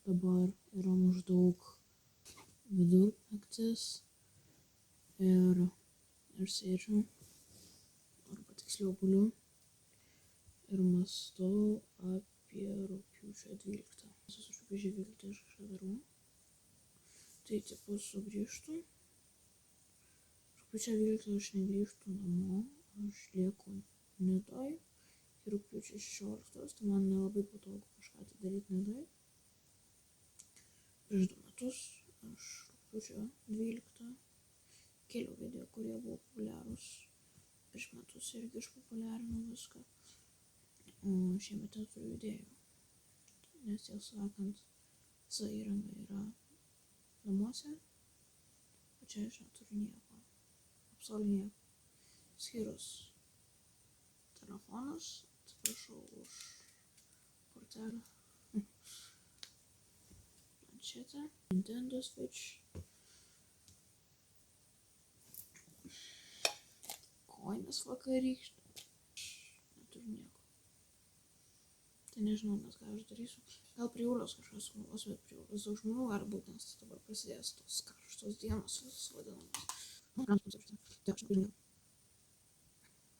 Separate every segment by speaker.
Speaker 1: dabar yra maždaug vidurnaktis ir aš sėdžiu, arba tiksliau guliu ir mąstau apie rugpjūčio 12. Aš rugpjūčio 12 aš kažką darau. Tai tipo sugrįžtu. Rugpjūčio 12 aš negrįžtu namo, aš lieku Nidoj. Ir rugpjūčio 16, tai man nelabai patogu kažką tai daryti Nidoj. Prieš 2 metus aš rugpjūčio 12 keliau video, kurie buvo populiarūs. Prieš metus irgi išpopuliarinau viską. O šiemet turiu idėjų. Nes tiesą sakant, visa įranga yra namuose. O čia aš neturiu nieko. Absoliučiai nieko. Skyrus telefonas, atsiprašau už kortelę. Planšetę, Nintendo Switch. Koinės vakarykštė. Neturiu nieko. Tai nežinau, nes ką aš darysiu. Gal prie jūros kažkas sugalvos, bet prie jūros daug žmonių gali būti, nes dabar prasidės tos karštos dienos visos vadinamos. Tai aš nežinau.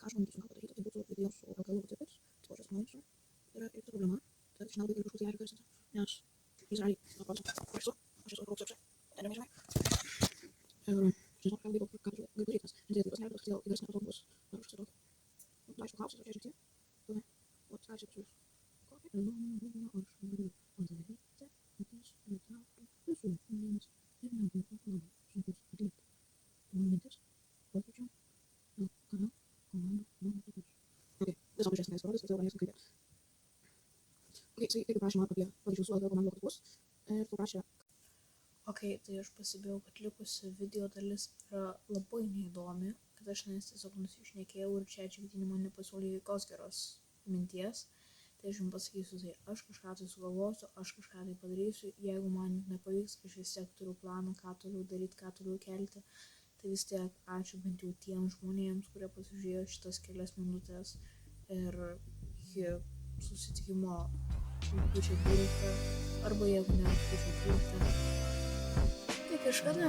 Speaker 1: Ką aš bandysiu gal padaryti, tai būtų video su LKL logotipais, tipo aš atnaujinsiu. Yra ir kita problema, kad aš nelabai galiu kažkur tai garsinti, nes Izraelį atrodo, kur esu, aš esu Europos apšai, nežinai. Ir žinau, ką galiu daryti, nes nedėlį pas nervės, kodėl įgarsinę patogus ar kažkas tokio. Aišku, klausiu, ar čia žiūrėti, tada, ką čia pasiūlys. Tai aš pasibėjau, kad likusi video dalis yra labai neįdomi, kad aš tiesiog nusišnekėjau ir ChatGPT man nepasiūlė jokios geros minties. Tai aš jums pasakysiu, tai aš kažką tai sugalvosiu, aš kažką tai padarysiu, jeigu man nepavyks, aš vis tiek turiu planą, ką toliau daryti, ką toliau kelti. Tai vis tiek ačiū bent jau tiems žmonėms, kurie pasižiūrėjo šitas kelias minutės ir iki susitikimo rugpjūčio 12, arba jeigu ne rugpjūčio 12, tai kažkada.